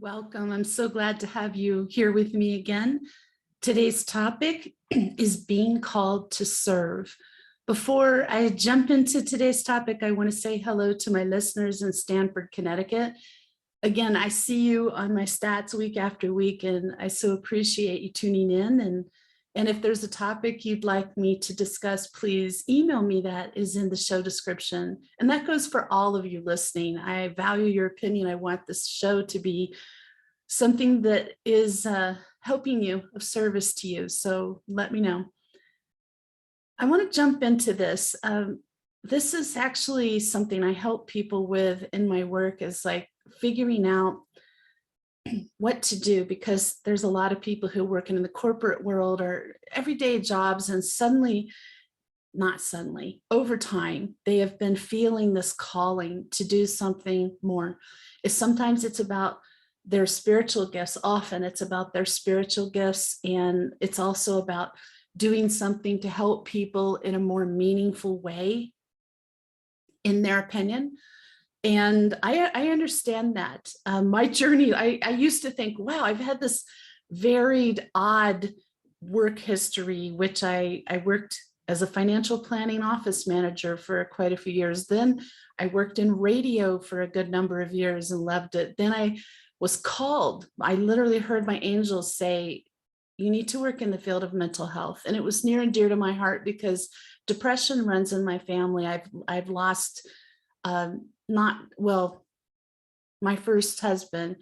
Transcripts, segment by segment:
Welcome. I'm so glad to have you here with me again. Today's topic is being called to serve. Before I jump into today's topic, I want to say hello to my listeners in Stamford, Connecticut. Again, I see you on my stats week after week, and I so appreciate you tuning in. And if there's a topic you'd like me to discuss, please email me. That is in the show description. And that goes for all of you listening. I value your opinion. I want this show to be something that is helping you, of service to you. So let me know. I want to jump into this. This is actually something I help people with in my work, is like figuring out what to do, because there's a lot of people who work in the corporate world or everyday jobs, and over time, they have been feeling this calling to do something more. Sometimes it's about their spiritual gifts. Often it's about their spiritual gifts, and it's also about doing something to help people in a more meaningful way, in their opinion. And I understand that. My journey, I used to think, wow, I've had this varied, odd work history, which I worked as a financial planning office manager for quite a few years. Then I worked in radio for a good number of years and loved it. Then I was called. I literally heard my angels say, you need to work in the field of mental health. And it was near and dear to my heart, because depression runs in my family. I've lost my first husband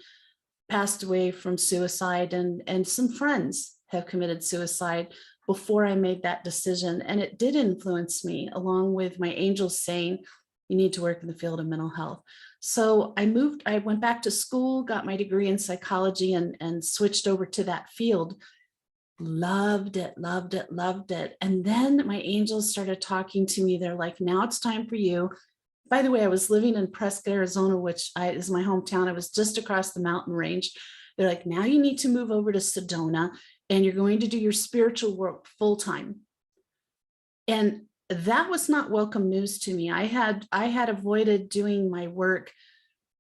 passed away from suicide, and some friends have committed suicide before I made that decision. And it did influence me, along with my angels saying, you need to work in the field of mental health. So I went back to school, got my degree in psychology, and switched over to that field. Loved it. And then my angels started talking to me. They're like, now it's time for you. By the way, I was living in Prescott, Arizona, which is my hometown. I was just across the mountain range. They're like, now you need to move over to Sedona, and you're going to do your spiritual work full time. And that was not welcome news to me. I had avoided doing my work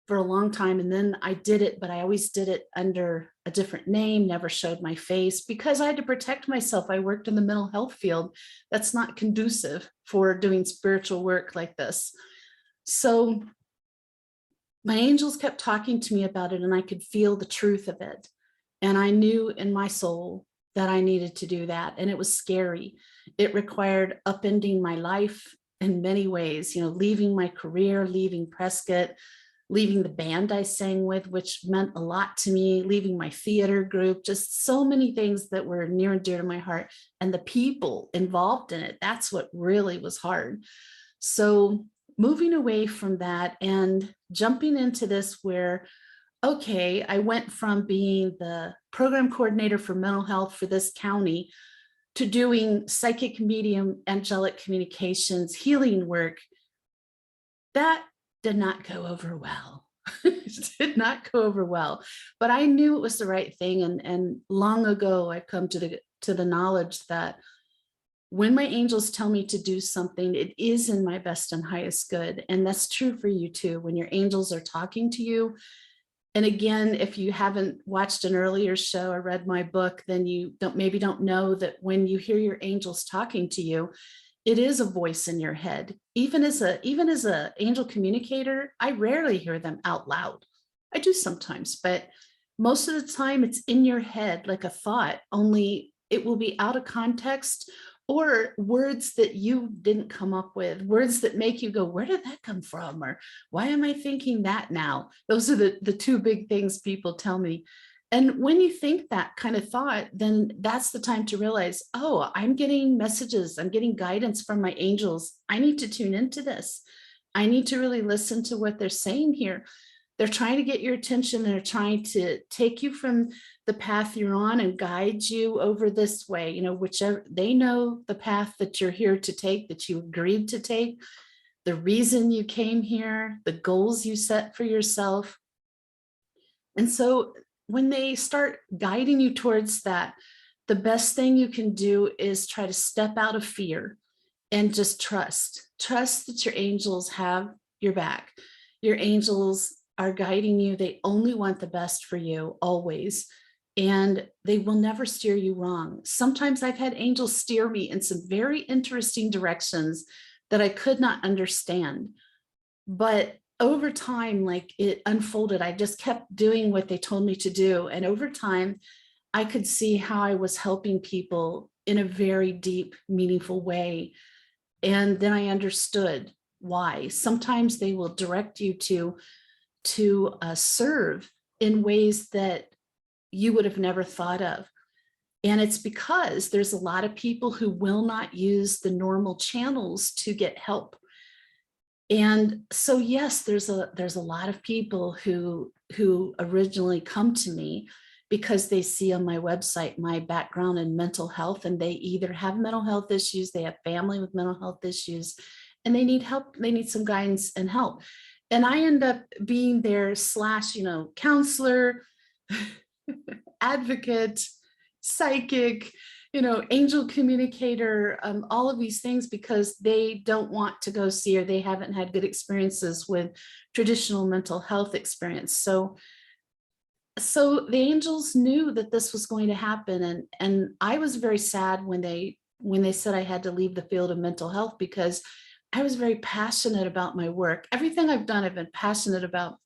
for a long time, and then I did it, but I always did it under a different name, never showed my face, because I had to protect myself. I worked in the mental health field. That's not conducive for doing spiritual work like this. So my angels kept talking to me about it, and I could feel the truth of it. And I knew in my soul that I needed to do that. And it was scary. It required upending my life in many ways, leaving my career, leaving Prescott, leaving the band I sang with, which meant a lot to me, leaving my theater group, just so many things that were near and dear to my heart, and the people involved in it. That's what really was hard. So moving away from that and jumping into this, where, okay, I went from being the program coordinator for mental health for this county to doing psychic medium, angelic communications, healing work. That did not go over well. It did not go over well, but I knew it was the right thing. And long ago, I've come to the knowledge that when my angels tell me to do something, it is in my best and highest good. And that's true for you too. When your angels are talking to you. And again, if you haven't watched an earlier show or read my book, then you don't know that when you hear your angels talking to you, it is a voice in your head. Even as a angel communicator, I rarely hear them out loud. I do sometimes, but most of the time it's in your head, like a thought, only it will be out of context, or words that you didn't come up with, words that make you go, where did that come from? Or why am I thinking that now? Those are the two big things people tell me. And when you think that kind of thought, then that's the time to realize, oh, I'm getting messages, I'm getting guidance from my angels. I need to tune into this. I need to really listen to what they're saying here. They're trying to get your attention. They're trying to take you from the path you're on and guide you over this way, whichever. They know the path that you're here to take, that you agreed to take, the reason you came here, the goals you set for yourself. And so when they start guiding you towards that, the best thing you can do is try to step out of fear and just trust that your angels have your back. Your angels are guiding you. They only want the best for you always. And they will never steer you wrong. Sometimes I've had angels steer me in some very interesting directions that I could not understand. But over time, like it unfolded, I just kept doing what they told me to do. And over time, I could see how I was helping people in a very deep, meaningful way. And then I understood why. Sometimes they will direct you to serve in ways that you would have never thought of. And it's because there's a lot of people who will not use the normal channels to get help. And so, yes, there's a lot of people who originally come to me because they see on my website my background in mental health, and they either have mental health issues, they have family with mental health issues, and they need help. They need some guidance and help. And I end up being their slash, counselor, advocate, psychic, angel communicator, all of these things, because they don't want to go see, or they haven't had good experiences with traditional mental health experience. So the angels knew that this was going to happen. And I was very sad when they said I had to leave the field of mental health, because I was very passionate about my work. Everything I've done, I've been passionate about,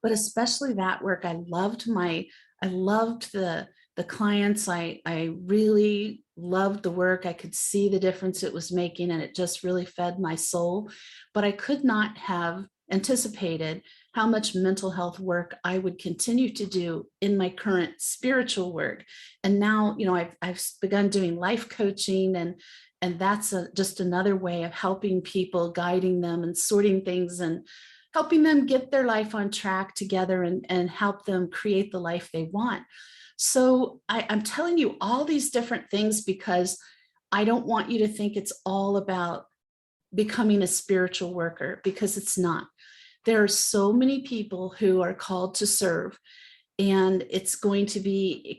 but especially that work. I loved the clients. I really loved the work. I could see the difference it was making, and it just really fed my soul. But I could not have anticipated how much mental health work I would continue to do in my current spiritual work. And now, I've begun doing life coaching, and that's just another way of helping people, guiding them and sorting things and helping them get their life on track together, and help them create the life they want. So I'm telling you all these different things because I don't want you to think it's all about becoming a spiritual worker, because it's not. There are so many people who are called to serve, and it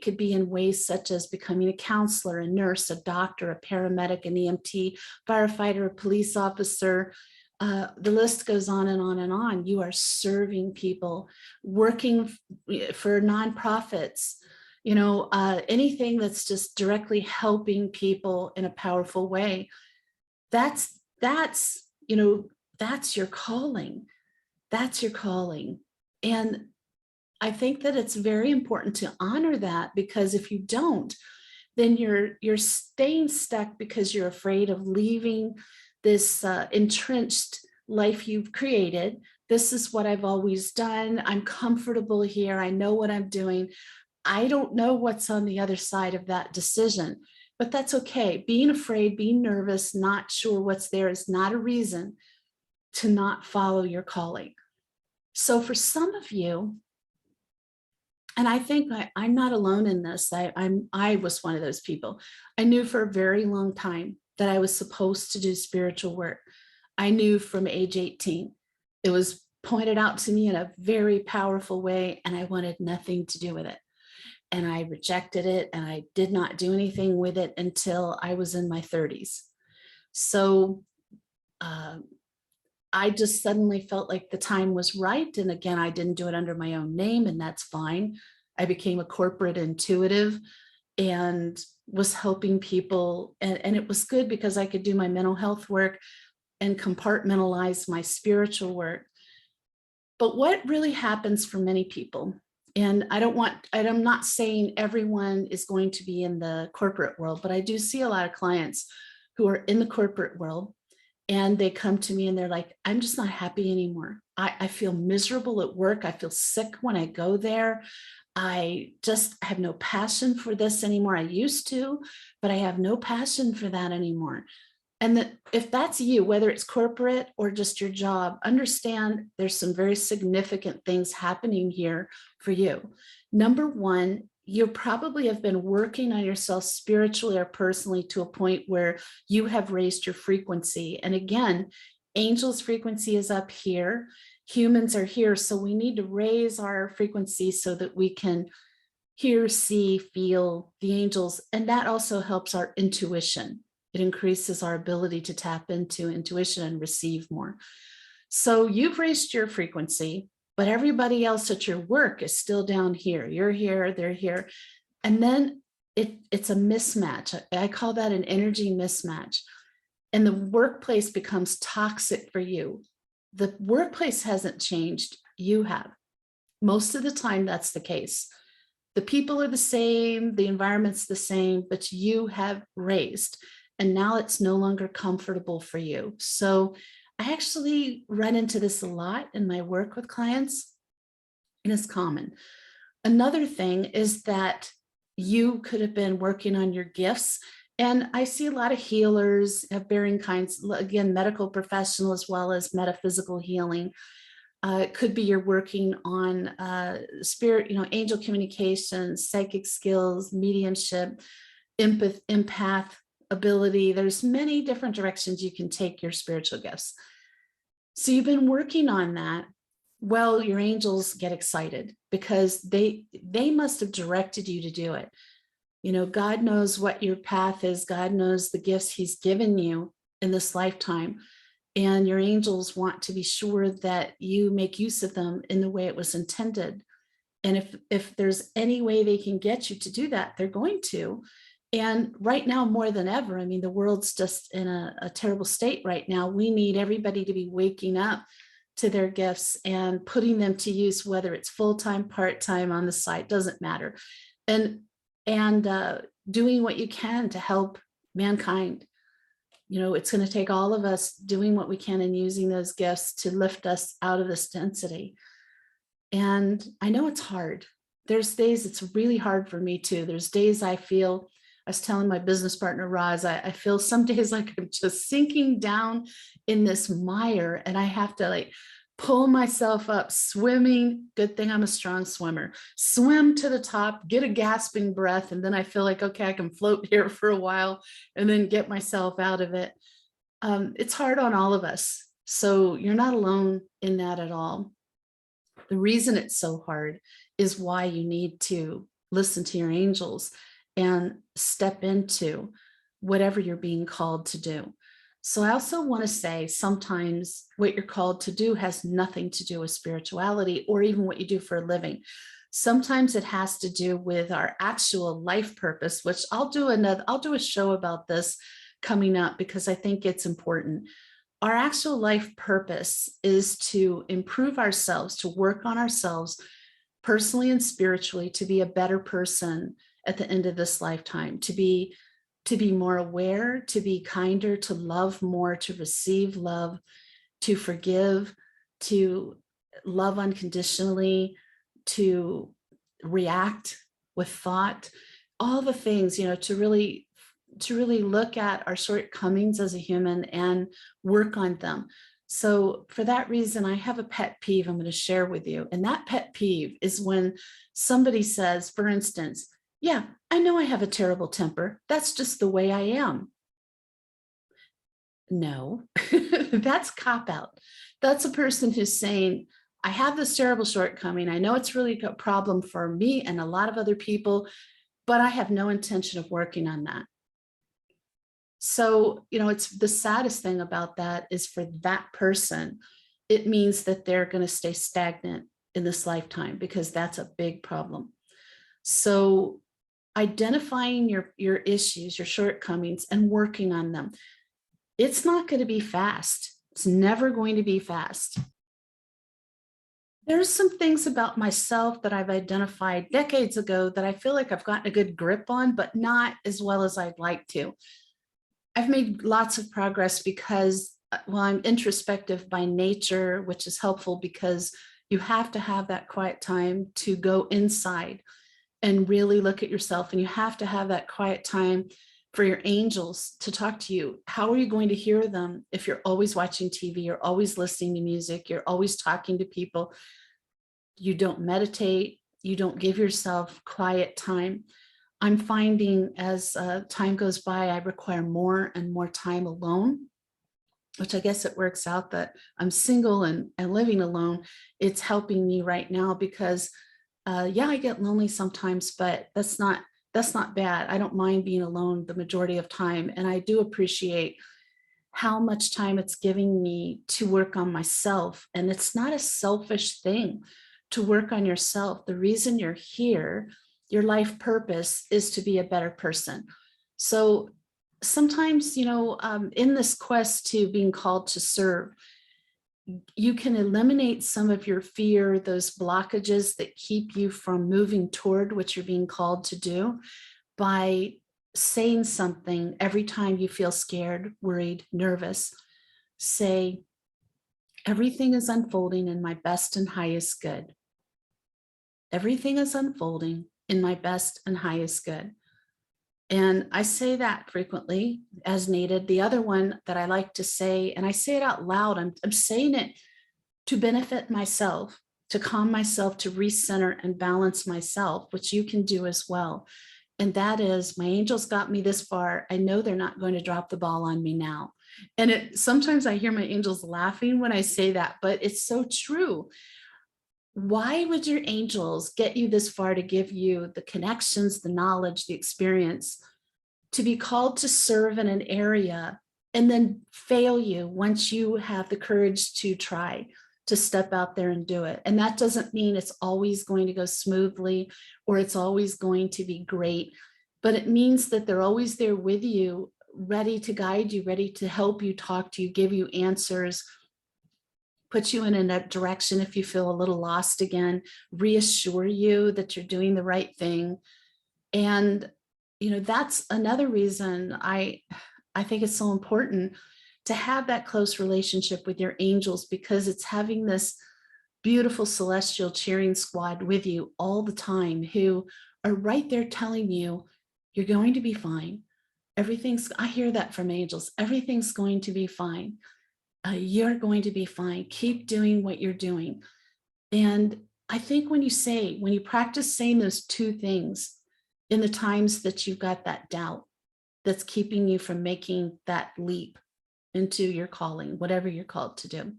could be in ways such as becoming a counselor, a nurse, a doctor, a paramedic, an EMT, firefighter, a police officer. The list goes on and on and on. You are serving people, working for nonprofits, anything that's just directly helping people in a powerful way. That's your calling. That's your calling. And I think that it's very important to honor that, because if you don't, then you're staying stuck because you're afraid of leaving this entrenched life you've created. This is what I've always done. I'm comfortable here. I know what I'm doing. I don't know what's on the other side of that decision, but that's okay. Being afraid, being nervous, not sure what's there is not a reason to not follow your calling. So for some of you, and I think I'm not alone in this. I was one of those people. I knew for a very long time that I was supposed to do spiritual work. I knew from age 18. It was pointed out to me in a very powerful way, and I wanted nothing to do with it. And I rejected it, and I did not do anything with it until I was in my 30s. So I just suddenly felt like the time was right. And again, I didn't do it under my own name, and that's fine. I became a corporate intuitive and was helping people. And it was good because I could do my mental health work and compartmentalize my spiritual work. But what really happens for many people, and I'm not saying everyone is going to be in the corporate world, but I do see a lot of clients who are in the corporate world, and they come to me and they're like, I'm just not happy anymore. I feel miserable at work. I feel sick when I go there. I just have no passion for this anymore. I used to, but I have no passion for that anymore. And that if that's you, whether it's corporate or just your job, understand there's some very significant things happening here for you. Number one, you probably have been working on yourself spiritually or personally to a point where you have raised your frequency. And again, angels' frequency is up here, humans are here. So we need to raise our frequency so that we can hear, see, feel the angels. And that also helps our intuition. It increases our ability to tap into intuition and receive more. So you've raised your frequency. but everybody else at your work is still down here. You're here, they're here. And then it's a mismatch. I call that an energy mismatch. And the workplace becomes toxic for you. The workplace hasn't changed, you have. Most of the time, that's the case. The people are the same, the environment's the same, but you have raised, and now it's no longer comfortable for you. So I actually run into this a lot in my work with clients, and it's common. Another thing is that you could have been working on your gifts. And I see a lot of healers of varying kinds, again, medical professional as well as metaphysical healing. It could be you're working on spirit, angel communications, psychic skills, mediumship, empath ability. There's many different directions you can take your spiritual gifts. So you've been working on that. Well, your angels get excited because they must have directed you to do it. God knows what your path is. God knows the gifts he's given you in this lifetime. And your angels want to be sure that you make use of them in the way it was intended. And if there's any way they can get you to do that, they're going to. And right now, more than ever, I mean, the world's just in a terrible state right now. We need everybody to be waking up to their gifts and putting them to use, whether it's full-time, part-time, on the side, doesn't matter. And doing what you can to help mankind. It's going to take all of us doing what we can and using those gifts to lift us out of this density. And I know it's hard. There's days it's really hard for me too. There's days I was telling my business partner, Roz, I feel some days like I'm just sinking down in this mire and I have to pull myself up, swimming. Good thing I'm a strong swimmer. Swim to the top, get a gasping breath, and then I feel like, okay, I can float here for a while and then get myself out of it. It's hard on all of us. So you're not alone in that at all. The reason it's so hard is why you need to listen to your angels and step into whatever you're being called to do. So I also want to say sometimes what you're called to do has nothing to do with spirituality or even what you do for a living. Sometimes it has to do with our actual life purpose, which I'll do a show about this coming up because I think it's important. Our actual life purpose is to improve ourselves, to work on ourselves personally and spiritually, to be a better person at the end of this lifetime, to be more aware, to be kinder, to love more, to receive love, to forgive, to love unconditionally, to react with thought, all the things, to really look at our shortcomings as a human and work on them. So for that reason, I have a pet peeve I'm going to share with you. And that pet peeve is when somebody says, for instance, yeah, I know I have a terrible temper. That's just the way I am. No, that's cop out. That's a person who's saying, I have this terrible shortcoming. I know it's really a problem for me and a lot of other people, but I have no intention of working on that. So, it's the saddest thing about that is for that person, it means that they're going to stay stagnant in this lifetime because that's a big problem. So identifying your issues, your shortcomings, and working on them. It's not going to be fast. It's never going to be fast. There's some things about myself that I've identified decades ago that I feel like I've gotten a good grip on, but not as well as I'd like to. I've made lots of progress because, I'm introspective by nature, which is helpful because you have to have that quiet time to go inside and really look at yourself. And you have to have that quiet time for your angels to talk to you. How are you going to hear them if you're always watching TV, you're always listening to music, you're always talking to people? You don't meditate, you don't give yourself quiet time. I'm finding as time goes by, I require more and more time alone, which I guess it works out that I'm single and living alone. It's helping me right now because yeah, I get lonely sometimes, but that's not bad. I don't mind being alone the majority of time. And I do appreciate how much time it's giving me to work on myself. And it's not a selfish thing to work on yourself. The reason you're here, your life purpose, is to be a better person. So sometimes, in this quest to being called to serve, you can eliminate some of your fear, those blockages that keep you from moving toward what you're being called to do, by saying something every time you feel scared, worried, nervous. Say, everything is unfolding in my best and highest good. Everything is unfolding in my best and highest good. And I say that frequently as needed. The other one that I like to say, and I say it out loud, I'm saying it to benefit myself, to calm myself, to recenter and balance myself, which you can do as well. And that is, my angels got me this far. I know they're not going to drop the ball on me now. And sometimes I hear my angels laughing when I say that, but it's so true. Why would your angels get you this far to give you the connections, the knowledge, the experience to be called to serve in an area and then fail you once you have the courage to try to step out there and do it? And that doesn't mean it's always going to go smoothly or it's always going to be great, but it means that they're always there with you, ready to guide you, ready to help you, talk to you, give you answers, put you in a direction if you feel a little lost again, reassure you that you're doing the right thing. And, that's another reason I think it's so important to have that close relationship with your angels, because it's having this beautiful celestial cheering squad with you all the time who are right there telling you, you're going to be fine. I hear that from angels. Everything's going to be fine. You're going to be fine. Keep doing what you're doing. And I think when you practice saying those two things in the times that you've got that doubt that's keeping you from making that leap into your calling, whatever you're called to do,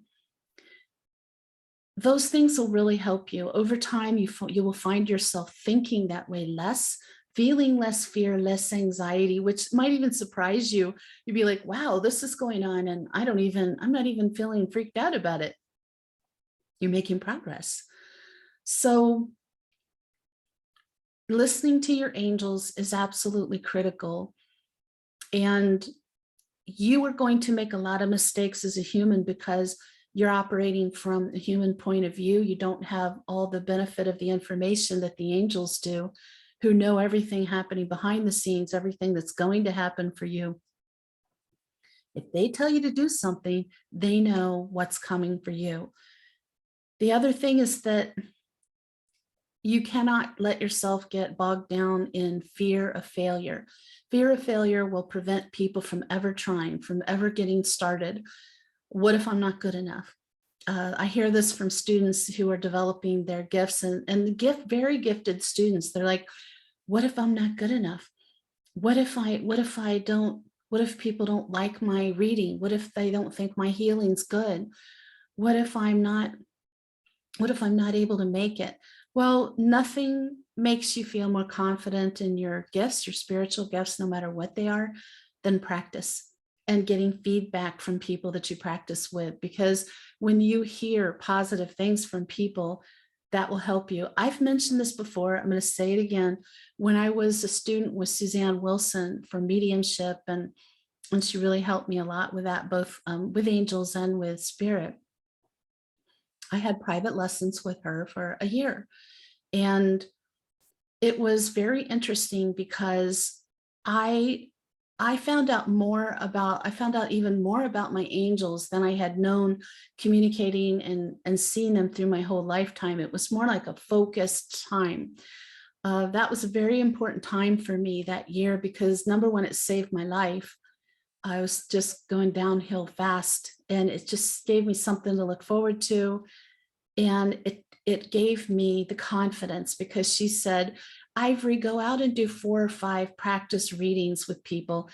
those things will really help you. Over time, you will find yourself thinking that way less, feeling less fear, less anxiety, which might even surprise you. You'd be like, wow, this is going on, and I'm not even feeling freaked out about it. You're making progress. So listening to your angels is absolutely critical. And you are going to make a lot of mistakes as a human because you're operating from a human point of view. You don't have all the benefit of the information that the angels do, who know everything happening behind the scenes, everything that's going to happen for you. If they tell you to do something, they know what's coming for you. The other thing is that you cannot let yourself get bogged down in fear of failure. Fear of failure will prevent people from ever trying, from ever getting started. What if I'm not good enough? I hear this from students who are developing their gifts, and very gifted students. They're like, what if I'm not good enough? What if people don't like my reading? What if they don't think my healing's good? What if I'm not able to make it? Well, nothing makes you feel more confident in your gifts, your spiritual gifts, no matter what they are, than practice and getting feedback from people that you practice with. Because when you hear positive things from people, that will help you. I've mentioned this before. I'm going to say it again. When I was a student with Suzanne Wilson for mediumship, and she really helped me a lot with that, both with angels and with spirit. I had private lessons with her for a year. And it was very interesting because I found out even more about my angels than I had known, communicating and seeing them through my whole lifetime. It was more like a focused time. That was a very important time for me that year because, number one, it saved my life. I was just going downhill fast, and it just gave me something to look forward to. And it gave me the confidence because she said, Ivory, go out and do 4 or 5 practice readings with people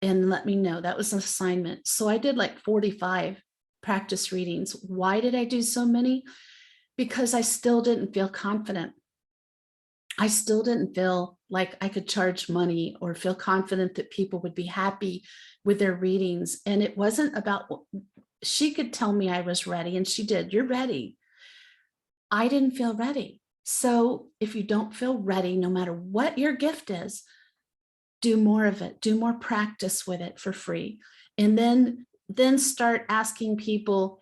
and let me know. That was an assignment. So I did like 45 practice readings. Why did I do so many? Because I still didn't feel confident. I still didn't feel like I could charge money or feel confident that people would be happy with their readings. And it wasn't about, she could tell me I was ready, and she did. You're ready. I didn't feel ready. So if you don't feel ready, no matter what your gift is, do more of it, do more practice with it for free. And then start asking people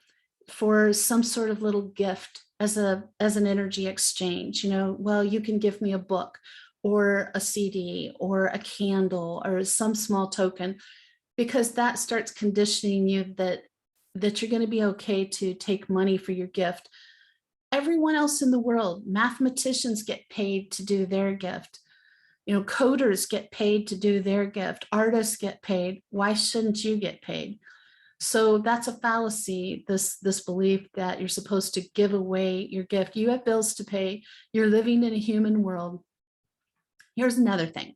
for some sort of little gift as an energy exchange. Well, you can give me a book or a CD or a candle or some small token, because that starts conditioning you that you're going to be okay to take money for your gift. Everyone else in the world, mathematicians get paid to do their gift. Coders get paid to do their gift. Artists get paid. Why shouldn't you get paid? So that's a fallacy, this belief that you're supposed to give away your gift. You have bills to pay. You're living in a human world. Here's another thing.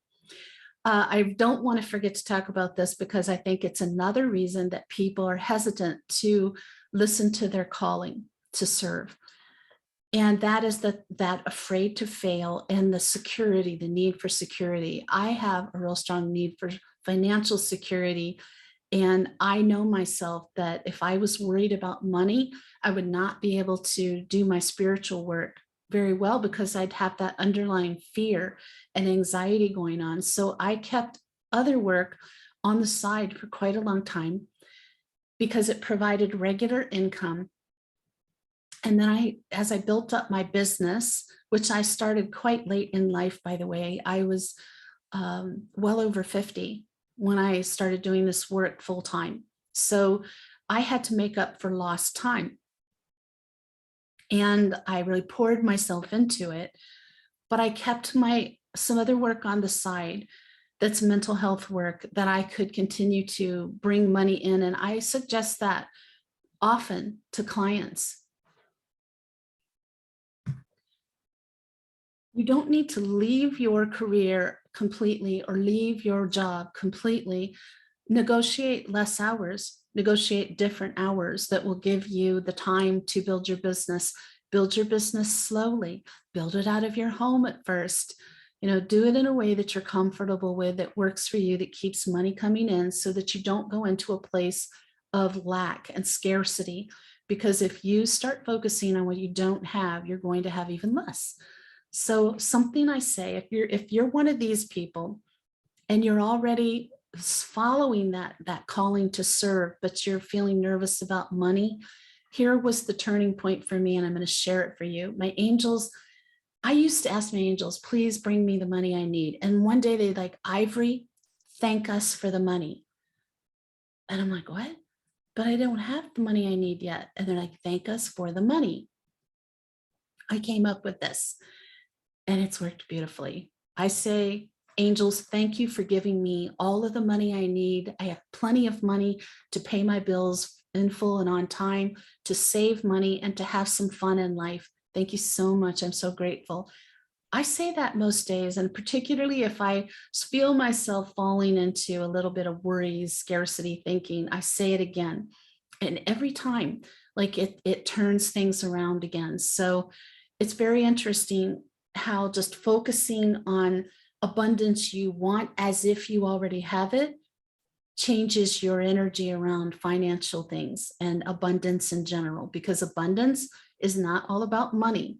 I don't want to forget to talk about this, because I think it's another reason that people are hesitant to listen to their calling to serve. And that is that afraid to fail, and the security, the need for security. I have a real strong need for financial security. And I know myself that if I was worried about money, I would not be able to do my spiritual work very well, because I'd have that underlying fear and anxiety going on. So I kept other work on the side for quite a long time, because it provided regular income. And then as I built up my business, which I started quite late in life, by the way, I was well over 50 when I started doing this work full time. So I had to make up for lost time. And I really poured myself into it, but I kept some other work on the side that's mental health work that I could continue to bring money in. And I suggest that often to clients. You don't need to leave your career completely or leave your job completely. Negotiate less hours, negotiate different hours that will give you the time to build your business. Build your business slowly, build it out of your home at first. Do it in a way that you're comfortable with, that works for you, that keeps money coming in, so that you don't go into a place of lack and scarcity. Because if you start focusing on what you don't have, you're going to have even less. So something I say, if you're one of these people and you're already following that calling to serve, but you're feeling nervous about money, here was the turning point for me, and I'm going to share it for you. My angels, I used to ask my angels, please bring me the money I need. And one day they're like, Ivory, thank us for the money. And I'm like, what? But I don't have the money I need yet. And they're like, thank us for the money. I came up with this, and it's worked beautifully. I say, angels, thank you for giving me all of the money I need. I have plenty of money to pay my bills in full and on time, to save money, and to have some fun in life. Thank you so much. I'm so grateful. I say that most days, and particularly if I feel myself falling into a little bit of worry, scarcity thinking, I say it again. And every time, like it turns things around again. So it's very interesting how just focusing on abundance you want as if you already have it changes your energy around financial things and abundance in general, because abundance is not all about money.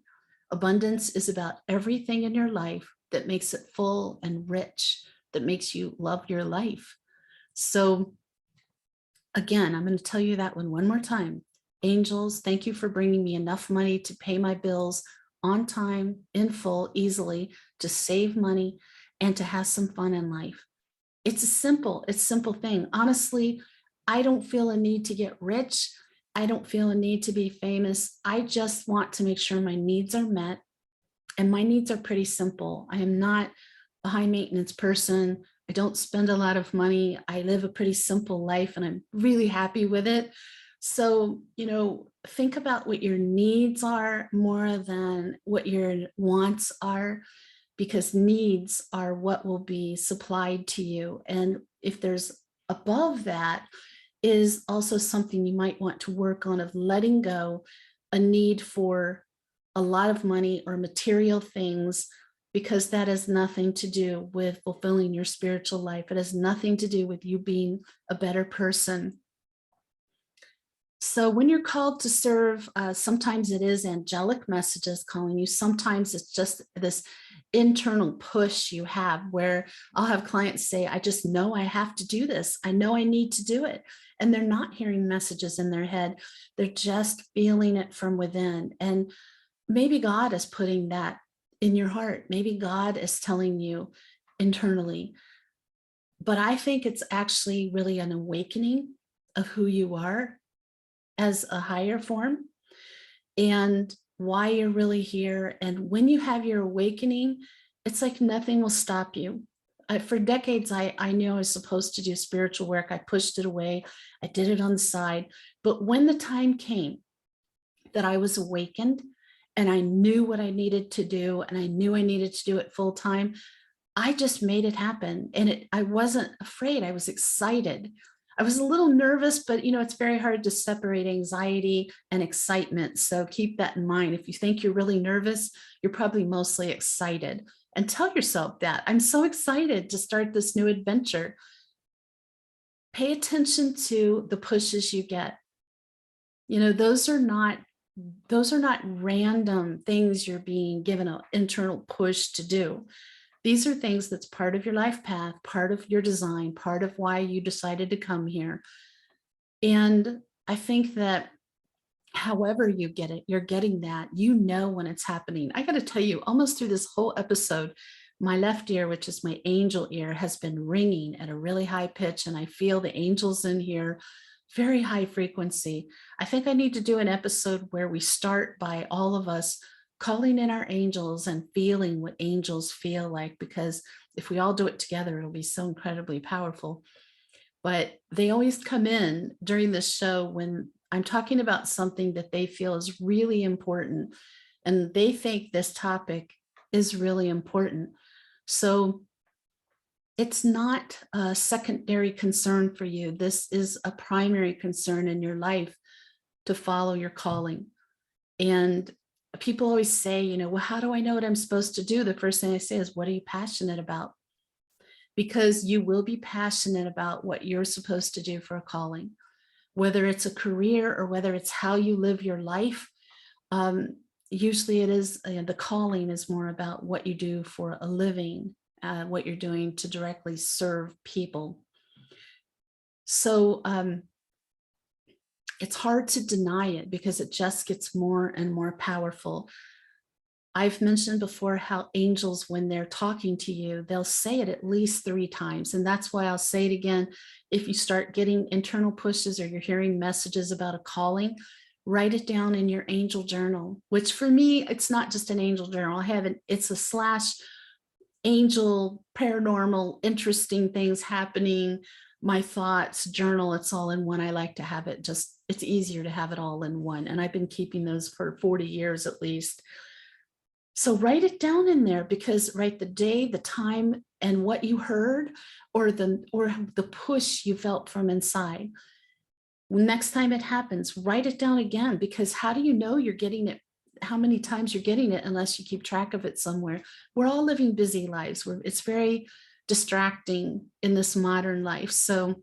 Abundance is about everything in your life that makes it full and rich, that makes you love your life. So again, I'm going to tell you that one more time. Angels, thank you for bringing me enough money to pay my bills on time, in full, easily, to save money and to have some fun in life. It's a simple thing. Honestly, I don't feel a need to get rich. I don't feel a need to be famous. I just want to make sure my needs are met. And my needs are pretty simple. I am not a high maintenance person. I don't spend a lot of money. I live a pretty simple life, and I'm really happy with it. So, think about what your needs are more than what your wants are, because needs are what will be supplied to you. And if there's above that, is also something you might want to work on, of letting go a need for a lot of money or material things because that has nothing to do with fulfilling your spiritual life. It has nothing to do with you being a better person. So when you're called to serve, sometimes it is angelic messages calling you. Sometimes it's just this internal push you have, where I'll have clients say, I just know I have to do this. I know I need to do it. And they're not hearing messages in their head. They're just feeling it from within. And maybe God is putting that in your heart. Maybe God is telling you internally. But I think it's actually really an awakening of who you are as a higher form and why you're really here. And when you have your awakening, it's like nothing will stop you. For decades, I knew I was supposed to do spiritual work. I pushed it away. I did it on the side. But when the time came that I was awakened and I knew what I needed to do, and I knew I needed to do it full time, I just made it happen. And I wasn't afraid. I was excited. I was a little nervous, but it's very hard to separate anxiety and excitement. So keep that in mind. If you think you're really nervous, you're probably mostly excited. And tell yourself that I'm so excited to start this new adventure. Pay attention to the pushes you get. Those are not random things you're being given an internal push to do. These are things that's part of your life path, part of your design, part of why you decided to come here. And I think that however you get it, you're getting that, when it's happening. I got to tell you, almost through this whole episode, my left ear, which is my angel ear, has been ringing at a really high pitch. And I feel the angels in here, very high frequency. I think I need to do an episode where we start by all of us calling in our angels and feeling what angels feel like, because if we all do it together, it'll be so incredibly powerful. But they always come in during this show when I'm talking about something that they feel is really important, and they think this topic is really important. So it's not a secondary concern for you. This is a primary concern in your life, to follow your calling. And people always say, well, how do I know what I'm supposed to do? The first thing I say is, what are you passionate about? Because you will be passionate about what you're supposed to do for a calling, whether it's a career or whether it's how you live your life. Usually it is, the calling is more about what you do for a living, what you're doing to directly serve people. So it's hard to deny it because it just gets more and more powerful. I've mentioned before how angels, when they're talking to you, they'll say it at least 3 times. And that's why I'll say it again. If you start getting internal pushes or you're hearing messages about a calling, write it down in your angel journal, which for me, it's not just an angel journal. It's a / angel, paranormal, interesting things happening, my thoughts journal. It's all in one. I like to have it it's easier to have it all in one. And I've been keeping those for 40 years at least. So write it down in there, because write the day, the time, and what you heard, or the push you felt from inside. Next time it happens, write it down again, because how do you know you're getting it? How many times you're getting it unless you keep track of it somewhere? We're all living busy lives where it's very distracting in this modern life. So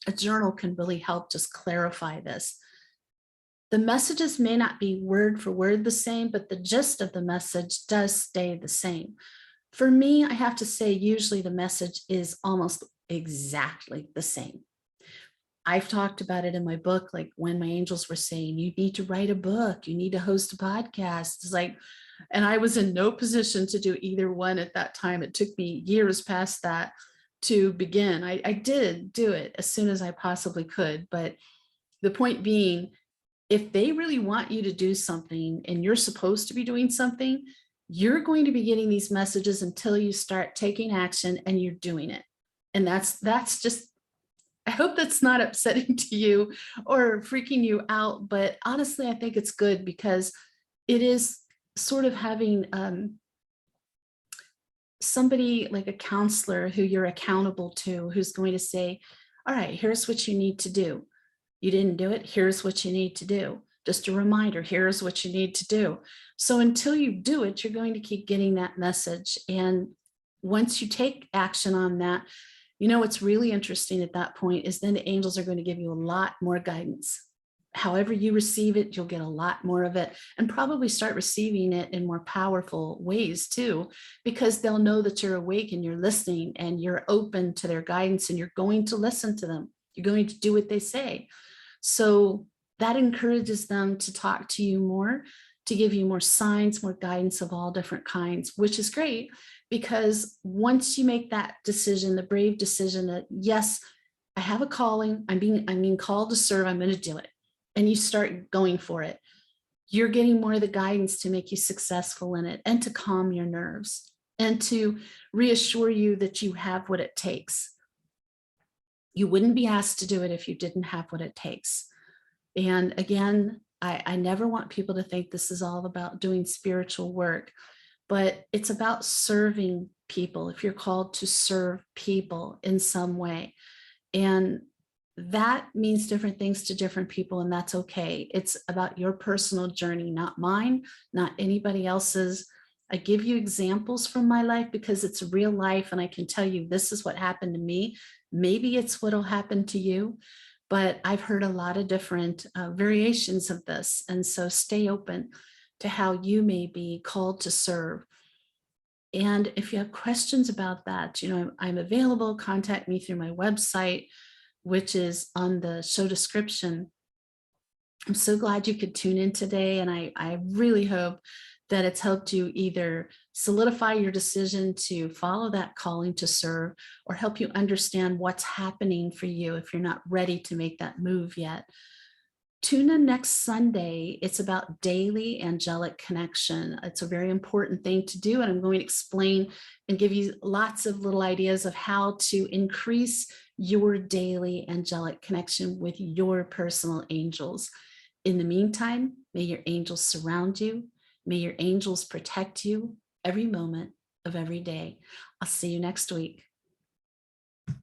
a journal can really help just clarify this. The messages may not be word for word the same, but the gist of the message does stay the same. For me, I have to say, usually the message is almost exactly the same. I've talked about it in my book, like when my angels were saying, you need to write a book, you need to host a podcast. It's like, and I was in no position to do either one at that time. It took me years past that to begin. I did do it as soon as I possibly could. But the point being, if they really want you to do something and you're supposed to be doing something, you're going to be getting these messages until you start taking action and you're doing it. And that's just, I hope that's not upsetting to you or freaking you out, but honestly, I think it's good, because it is sort of having somebody like a counselor who you're accountable to, who's going to say, all right, here's what you need to do. You didn't do it, here's what you need to do. Just a reminder, here's what you need to do. So until you do it, you're going to keep getting that message. And once you take action on that, what's really interesting at that point is then the angels are going to give you a lot more guidance. However you receive it, you'll get a lot more of it, and probably start receiving it in more powerful ways too, because they'll know that you're awake and you're listening and you're open to their guidance and you're going to listen to them. You're going to do what they say. So that encourages them to talk to you more, to give you more signs, more guidance of all different kinds, which is great, because once you make that decision, the brave decision that, yes, I have a calling, I'm being called to serve, I'm going to do it, and you start going for it, you're getting more of the guidance to make you successful in it and to calm your nerves and to reassure you that you have what it takes. You wouldn't be asked to do it if you didn't have what it takes. And again, I never want people to think this is all about doing spiritual work, but it's about serving people if you're called to serve people in some way. And that means different things to different people, and that's okay. It's about your personal journey, not mine, not anybody else's. I give you examples from my life because it's real life, and I can tell you this is what happened to me. Maybe it's what'll happen to you, but I've heard a lot of different variations of this. And so stay open to how you may be called to serve. And if you have questions about that, I'm available. Contact me through my website, which is on the show description. I'm so glad you could tune in today. And I really hope that it's helped you either solidify your decision to follow that calling to serve, or help you understand what's happening for you if you're not ready to make that move yet. Tune in next Sunday. It's about daily angelic connection. It's a very important thing to do. And I'm going to explain and give you lots of little ideas of how to increase your daily angelic connection with your personal angels. In the meantime, may your angels surround you. May your angels protect you every moment of every day. I'll see you next week.